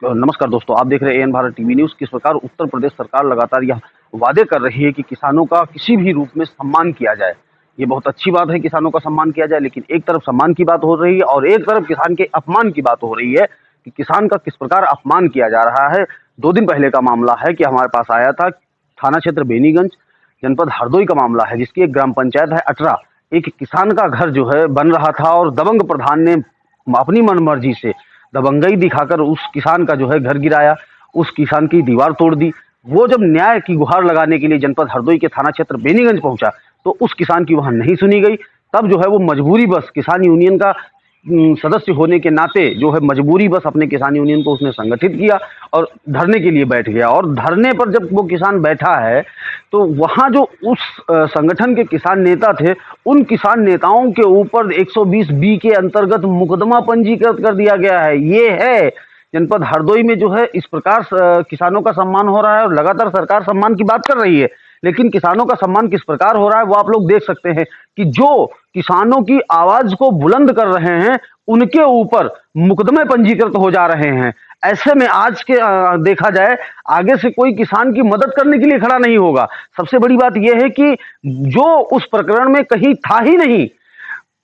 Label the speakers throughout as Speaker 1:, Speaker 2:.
Speaker 1: नमस्कार दोस्तों, आप देख रहे हैं एएन भारत टीवी न्यूज़। किस प्रकार उत्तर प्रदेश सरकार लगातार यह वादे कर रही है कि किसानों का किसी भी रूप में सम्मान किया जाए। ये बहुत अच्छी बात है, किसानों का सम्मान किया जाए, लेकिन एक तरफ सम्मान की बात हो रही है और एक तरफ किसान के अपमान की बात हो रही है कि किसान का किस प्रकार अपमान किया जा रहा है। 2 दिन पहले का मामला है कि हमारे पास आया था, थाना क्षेत्र बेनीगंज, जनपद हरदोई का मामला है, जिसकी एक ग्राम पंचायत है अटरा। एक किसान का घर जो है बन रहा था और दबंग प्रधान ने अपनी मनमर्जी से दबंगई दिखाकर उस किसान का जो है घर गिराया, उस किसान की दीवार तोड़ दी। वो जब न्याय की गुहार लगाने के लिए जनपद हरदोई के थाना क्षेत्र बेनीगंज पहुंचा तो उस किसान की वहां नहीं सुनी गई। तब जो है वो मजबूरी बस किसान यूनियन का सदस्य होने के नाते जो है मजबूरी बस अपने किसान यूनियन को उसने संगठित किया और धरने के लिए बैठ गया। और धरने पर जब वो किसान बैठा है तो वहां जो उस संगठन के किसान नेता थे, उन किसान नेताओं के ऊपर 120 बी के अंतर्गत मुकदमा पंजीकृत कर दिया गया है। ये है जनपद हरदोई में जो है इस प्रकार किसानों का सम्मान हो रहा है और लगातार सरकार सम्मान की बात कर रही है, लेकिन किसानों का सम्मान किस प्रकार हो रहा है वो आप लोग देख सकते हैं कि जो किसानों की आवाज को बुलंद कर रहे हैं उनके ऊपर मुकदमे पंजीकृत हो जा रहे हैं। ऐसे में आज के देखा जाए, आगे से कोई किसान की मदद करने के लिए खड़ा नहीं होगा। सबसे बड़ी बात यह है कि जो उस प्रकरण में कहीं था ही नहीं,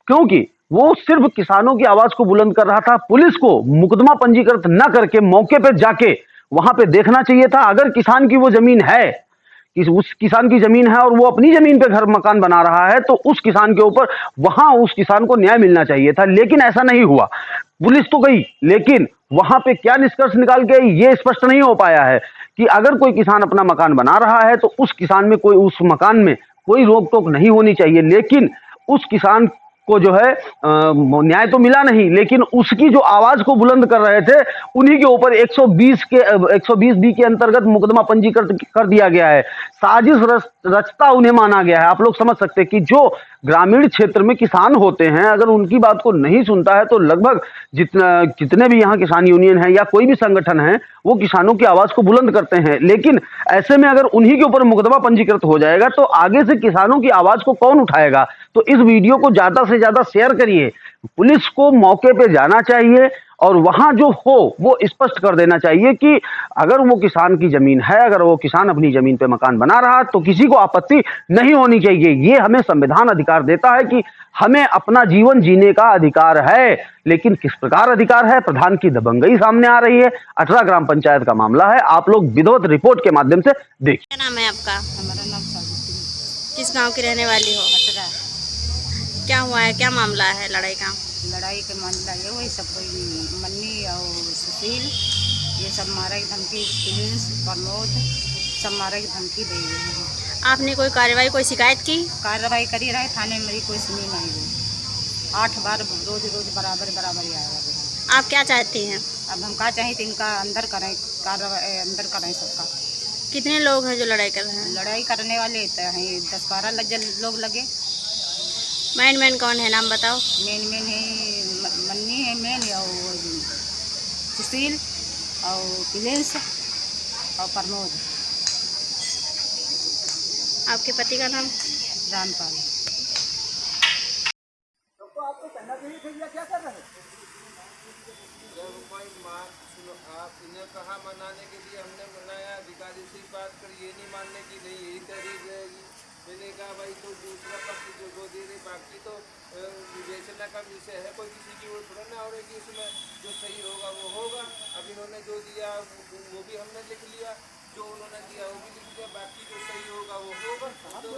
Speaker 1: क्योंकि वो सिर्फ किसानों की आवाज को बुलंद कर रहा था। पुलिस को मुकदमा पंजीकृत न करके मौके पे जाके वहां पे देखना चाहिए था। अगर किसान की वो जमीन है, उस किसान की जमीन है और वो अपनी जमीन पे घर मकान बना रहा है, तो उस किसान के ऊपर वहां उस किसान को न्याय मिलना चाहिए था, लेकिन ऐसा नहीं हुआ। पुलिस तो गई, लेकिन वहां पे क्या निष्कर्ष निकाल के ये स्पष्ट नहीं हो पाया है कि अगर कोई किसान अपना मकान बना रहा है तो उस किसान में कोई, उस मकान में कोई रोक टोक नहीं होनी चाहिए। लेकिन उस किसान को जो है न्याय तो मिला नहीं, लेकिन उसकी जो आवाज को बुलंद कर रहे थे उन्हीं के ऊपर 120 बी के अंतर्गत मुकदमा पंजीकृत कर दिया गया है। साजिश रचता उन्हें माना गया है। आप लोग समझ सकते हैं कि जो ग्रामीण क्षेत्र में किसान होते हैं, अगर उनकी बात को नहीं सुनता है तो लगभग जितने भी यहाँ किसान यूनियन है या कोई भी संगठन है वो किसानों की आवाज को बुलंद करते हैं। लेकिन ऐसे में अगर उन्हीं के ऊपर मुकदमा पंजीकृत हो जाएगा तो आगे से किसानों की आवाज को कौन उठाएगा। तो इस वीडियो को ज्यादा से ज्यादा शेयर करिए। पुलिस को मौके पे जाना चाहिए और वहां जो हो वो स्पष्ट कर देना चाहिए कि अगर वो किसान की जमीन है, अगर वो किसान अपनी जमीन पे मकान बना रहा तो किसी को आपत्ति नहीं होनी चाहिए। ये हमें संविधान अधिकार देता है कि हमें अपना जीवन जीने का अधिकार है। लेकिन किस प्रकार अधिकार है, प्रधान की दबंगई सामने आ रही है। 18 ग्राम पंचायत का मामला है, आप लोग विधिवत रिपोर्ट के माध्यम से देखिए।
Speaker 2: क्या नाम है आपका?
Speaker 3: हमारा नाम सावित्री।
Speaker 2: किस गांव की रहने वाली हो?
Speaker 3: अटरा।
Speaker 2: क्या हुआ है, क्या मामला है लड़ाई का?
Speaker 3: लड़ाई के मामला ये वही सब कोई मन्नी और सुशील ये सब मारा की धमकी, प्रिंस प्रमोद सब मारा की धमकी दे रहे हैं।
Speaker 2: आपने कोई कार्रवाई, कोई शिकायत की?
Speaker 3: कार्रवाई करी रहे, थाने में मेरी कोई सुनी नहीं गई। 8 बार रोज रोज बराबर बराबर ही आया।
Speaker 2: आप क्या चाहती हैं?
Speaker 3: अब हम क्या चाहें तो इनका अंदर करें, कार्रवाई अंदर करें सबका।
Speaker 2: कितने लोग हैं जो लड़ाई कर रहे हैं?
Speaker 3: लड़ाई करने वाले तो हैं 10-12 लोग लगे।
Speaker 2: मैन कौन है, नाम बताओ।
Speaker 3: मेन है मन्नी है मेन, और सुशील और प्रिंस और प्रमोद।
Speaker 2: आपके पति का नाम?
Speaker 3: रामपाल।
Speaker 4: आप इन्हें कहा मनाने के लिए हमने मनाया, अधिकारी से बात कर, ये नहीं मानने की नहीं यही तहरीर रहेगी। मैंने कहा भाई तो दूसरा पक्ष जो वो दे रहे, बाकी तो विवेचना का विषय है, कोई किसी की वो थोड़ा ना हो रही, इसमें जो सही होगा वो होगा। अब इन्होंने जो दिया वो भी हमने लिख लिया, जो उन्होंने दिया वो भी लिख लिया, बाकी जो सही होगा वो होगा। तो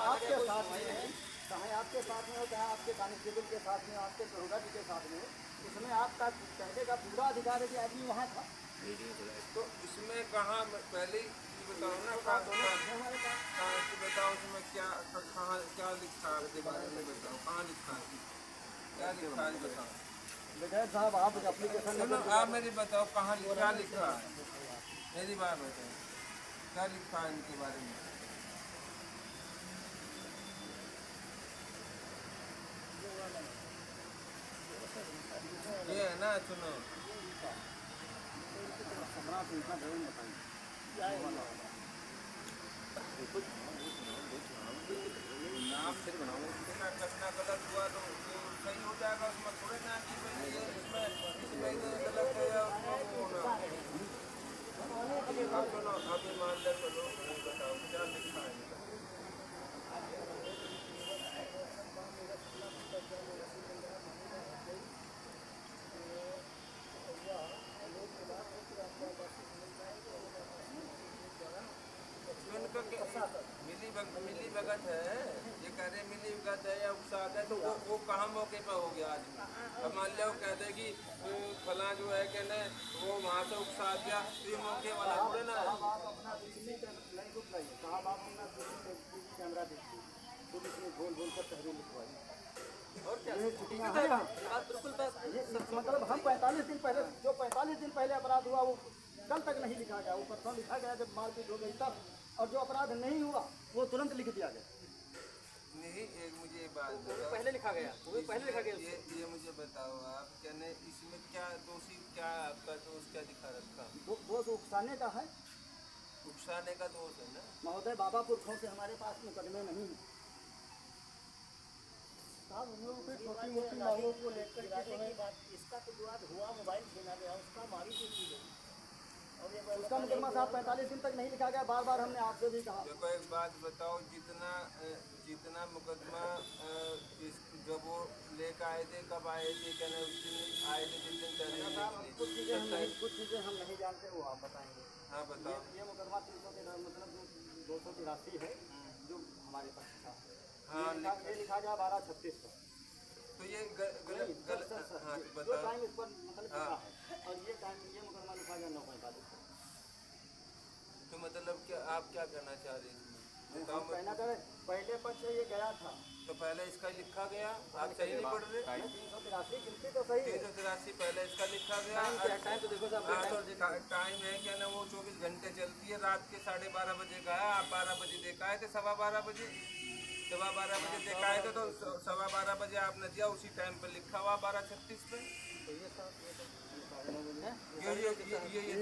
Speaker 5: आपके साथ में है, चाहे आपके साथ में हो, चाहे आपके कांस्टेबल के साथ में, आपके दरोगा जी के साथ में, इसमें आपका कहने का पूरा अधिकार है कि आदमी वहाँ था।
Speaker 4: तो इसमें कहाँ पहले बताओ ना, बताओ उसमें क्या कहाँ क्या लिखा है, के बारे में बताओ, कहाँ लिखा है, क्या लिखा है बताओ।
Speaker 5: विधायक साहब आप एप्लीकेशन
Speaker 4: आप मेरी बताओ कहाँ क्या लिखा है, मेरी बात बताओ क्या लिखा है इनके बारे में। ये है ना, सुनो आप फिर बनाओ, घटना गलत हुआ तो सही हो जाएगा, उसमें थोड़े ना कि इसमें गलत है या उसमें वो होना। मिली भगत है, ये कह रहे मिली भगत है या उकसाद है, तो वो कहाँ मौके पर हो गया आदमी। अब मान लिया वो कह दे कि फला जो है कहने वो वहाँ से उकसा दिया, तो ये मौके वाला थोड़े ना है।
Speaker 5: साहब आप अपना सीसीटीवी नहीं रुक रही है, साहब आप अपना सीसीटीवी कैमरा देखिए, पुलिस ने बोल बोल कर तहरीर लिखवाई और क्या ये छुट्टियाँ हैं यहाँ। बिल्कुल ये मतलब हम 45 दिन पहले जो 45 दिन पहले अपराध हुआ वो कल तक नहीं लिखा गया, वो परसों लिखा गया जब मारपीट हो गई तब, और जो अपराध नहीं हुआ वो तुरंत लिख दिया गया।
Speaker 4: नहीं, एक मुझे ये बात बताओ,
Speaker 5: पहले लिखा गया, वो पहले लिखा गया।
Speaker 4: ये मुझे बताओ आप कहने इसमें क्या दोषी, क्या आपका दोष क्या दिखा रखा?
Speaker 5: दोष उकसाने का है,
Speaker 4: उकसाने का दोष है ना
Speaker 5: महोदय। बाबा पुरखों से हमारे पास मुकदमे नहीं है साहब, हम लोग छोटी मोटी मांगों को लेकर के जो है इसका तो विवाद हुआ, मोबाइल छीना गया, उसका मारी की चीज है, उसका मुकदमा साहब 45 दिन तक नहीं लिखा गया। बार बार हमने आपसे भी कहा।
Speaker 4: देखो एक बात बताओ, जितना मुकदमा जब वो लेकर आए थे, कब आए थे, कहने उस दिन आए थे जिस दिन
Speaker 5: कुछ चीज़ें हम नहीं जानते, वो आप बताएंगे।
Speaker 4: हाँ बताओ।
Speaker 5: ये मुकदमा 300 मतलब 283 है जो हमारे पास था।
Speaker 4: हाँ
Speaker 5: ये लिखा गया 1236 पर।
Speaker 4: तो ये गलत हाँ
Speaker 5: जो
Speaker 4: बताओ।
Speaker 5: टाइम इस पर मतलब लिखा है, और ये टाइम ये मुकदमा लिखा गया 9:45 पर।
Speaker 4: तो मतलब क्या आप क्या करना चाह रहे हैं? बताओ।
Speaker 5: कहना चाह रहे पहले पक्ष से ये गया था,
Speaker 4: तो पहले इसका लिखा गया, आप सही नहीं पढ़ रहे।
Speaker 5: 383 गिनती तो सही है।
Speaker 4: 383 पहले इसका लिखा गया।
Speaker 5: टाइम तो देखो साहब,
Speaker 4: हाँ तो टाइम है क्या ना, वो 24 घंटे चलती है। रात के 12:30 बजे का है, आप 12 बजे देखा है थे, 12:15 बजे 12:15 बजे देखा है तो 12:15 बजे आपने दिया, उसी टाइम पे लिखा हुआ 12:36 पे। ये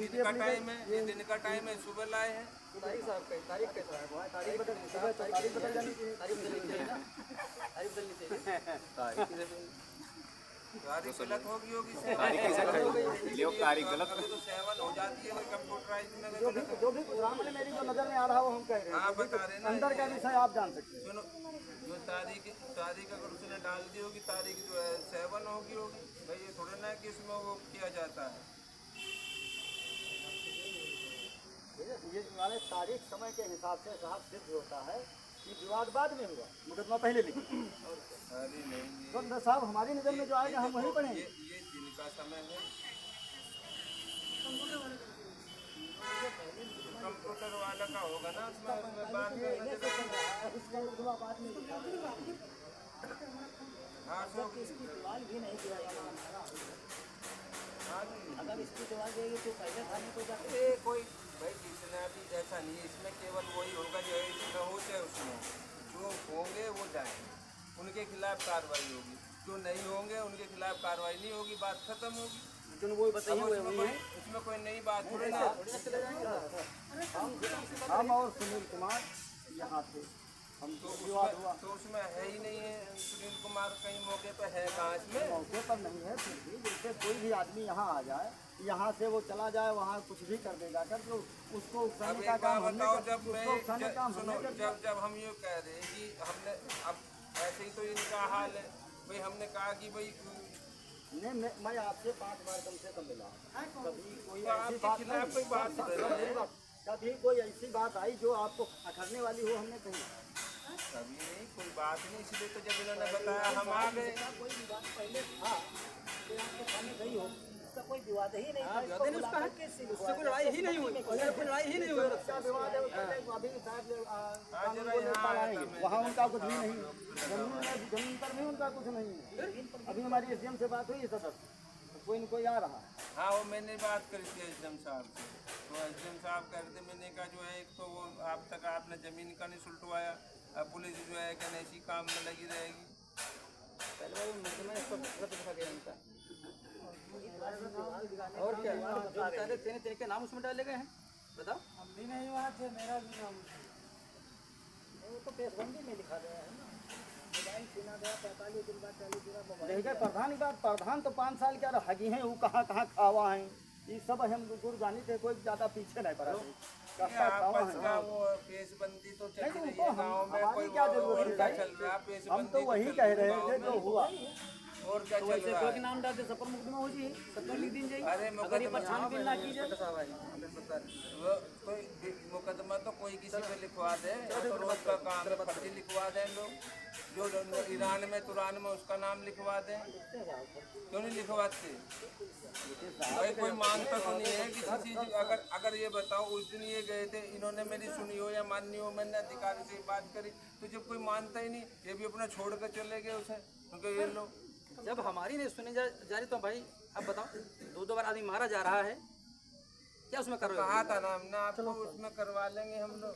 Speaker 4: दिन का टाइम है, ये दिन का टाइम है, सुबह लाए हैं।
Speaker 5: तारीख साहब का तारीख कैसा है? तारीख बदल जानी चाहिए, तारीख बदलनी चाहिए ना, तारीख बदलनी चाहिए।
Speaker 4: तारीख गलत होगी
Speaker 5: तारीख गलत
Speaker 4: तो 7 हो जाती है कंप्यूटराइज में।
Speaker 5: जो भी प्रोग्राम में मेरी जो नजर में आ रहा है वो हम कह रहे हैं।
Speaker 4: हाँ बता रहे ना,
Speaker 5: अंदर का विषय आप जान सकते हैं।
Speaker 4: सुनो, जो तारीख अगर उसने डाल दी होगी, तारीख जो है 7 होगी भाई, ये थोड़ा ना कि उसमें वो किया जाता है।
Speaker 5: ये वाले तारीख समय के हिसाब से साहब सिद्ध होता है कि विवाद बाद में हुआ, मुकदमा पहले लिखा।
Speaker 4: अरे नहीं,
Speaker 5: तो साहब हमारी नजर में जो आएगा हम वही पढ़ेंगे।
Speaker 4: ये दिन का समय है। कंप्यूटर वाला का होगा ना, उसमें बात हाँ तो
Speaker 5: इसकी दीवार भी नहीं दिया
Speaker 4: हाँ जी।
Speaker 5: अगर इसकी दीवार देगी तो पहले थाने को जाके
Speaker 4: कोई भाई जितना भी ऐसा नहीं है, इसमें केवल वही होगा जो इसमें हो चाहे उसमें जो होंगे वो जाएंगे, उनके खिलाफ कार्रवाई होगी। जो नहीं होंगे उनके खिलाफ कार्रवाई नहीं होगी, बात खत्म होगी।
Speaker 5: वो बताइए,
Speaker 4: उसमें कोई नई बात थोड़ी ना।
Speaker 5: हम और सुनील कुमार यहाँ थे, हम
Speaker 4: तो
Speaker 5: विवाद हुआ,
Speaker 4: तो उसमें है ही नहीं है सुनील कुमार, कहीं मौके पर है कहाँ इसमें?
Speaker 5: मौके पर नहीं है। फिर भी जैसे कोई भी आदमी यहाँ आ जाए, यहाँ से वो चला जाए, वहाँ कुछ भी कर देगा कर, तो उसको
Speaker 4: अब
Speaker 5: उकसाने
Speaker 4: एक
Speaker 5: का
Speaker 4: बात
Speaker 5: काम
Speaker 4: बताओ,
Speaker 5: हमने
Speaker 4: जब मैं
Speaker 5: उकसाने का काम
Speaker 4: सुनो,
Speaker 5: हमने कर दिया।
Speaker 4: जब हम ये कह रहे हैं कि हमने अब ऐसे ही तो इनका हाल है भाई, हमने कहा कि भाई
Speaker 5: नहीं, मैं आपसे 5 बार कम से कम मिला, कभी कोई
Speaker 4: तो
Speaker 5: ऐसी
Speaker 4: आपके
Speaker 5: बात
Speaker 4: खिलाफ कोई बात
Speaker 5: नहीं, कभी कोई ऐसी बात आई जो आपको अखरने वाली हो, हमने कही
Speaker 4: कभी नहीं, कोई बात नहीं। इसलिए तो जब इन्होंने बताया हम आ गए।
Speaker 5: कोई विवाद पहले था तो आपके सामने गई हो, इसका कोई विवाद ही नहीं था, इसको बुला करके उससे कोई लड़ाई ही नहीं हुई, कोई लड़ाई ही नहीं हुई। इसका विवाद है अभी शायद वहाँ उनका कुछ भी नहीं, जमीन पर भी उनका कुछ नहीं है। अभी हमारी एसडीएम से बात हुई है सदर, कोई न कोई आ रहा है।
Speaker 4: हाँ वो मैंने बात करी थी एसडीएम साहब से, तो एसडीएम साहब कह रहे थे, मैंने कहा जो है एक तो वो आप तक आपने ज़मीन का नहीं सुलटवाया, अब पुलिस जो है कहने इसी काम में लगी रहेगी।
Speaker 5: पहले वो दिखा गया उनका, और क्या जो पहले तेरे के नाम उसमें डाले गए हैं, बताओ। हम भी नहीं वहाँ थे, मेरा भी नाम वो तो पेशबंदी में लिखा गया है ना, मोबाइल छीना गया 45 दिन बाद 40 दिन बाद। प्रधान की बात, प्रधान तो 5 साल के हगी हैं, वो कहाँ खावा हैं, ये सब हम गुरु जानी थे, कोई ज्यादा पीछे नहीं पड़ा।
Speaker 4: आपस का वो पेशबंदी तो चल रही है गाँव में, कोई
Speaker 5: क्या जरूरत है,
Speaker 4: चल रहा है,
Speaker 5: हम तो वही कह रहे थे जो हुआ
Speaker 4: और क्या
Speaker 5: तो
Speaker 4: चल
Speaker 5: वैसे
Speaker 4: रहा
Speaker 5: कोई
Speaker 4: है?
Speaker 5: के नाम डाल दे सब पर मुकदमा हो जाए, सब पर लिख दी जाए।
Speaker 4: अरे
Speaker 5: अगर ये पर छानबीन ना की जाए
Speaker 4: वो कोई मुकदमा तो कोई किसी पे लिखवा दे, तो रोज का काम है, फर्जी लिखवा दें लोग, जो ईरान में तुरान में उसका नाम लिखवा दें, क्यों नहीं लिखवाते? भाई कोई मानता तो नहीं है किसी चीज। अगर ये बताओ उस दिन ये गए थे, इन्होंने मेरी सुनी हो या माननी हो, मैंने अधिकारी से बात करी, तो जब कोई मानता ही नहीं, ये भी अपना छोड़ कर चले गए उसे, क्योंकि ये लोग
Speaker 5: जब हमारी नहीं सुनी जा रही तो भाई अब बताओ, दो बार आदमी मारा जा रहा है, क्या उसमें करोगे?
Speaker 4: कहा था ना हमने आपको, उसमें करवा लेंगे हम लोग।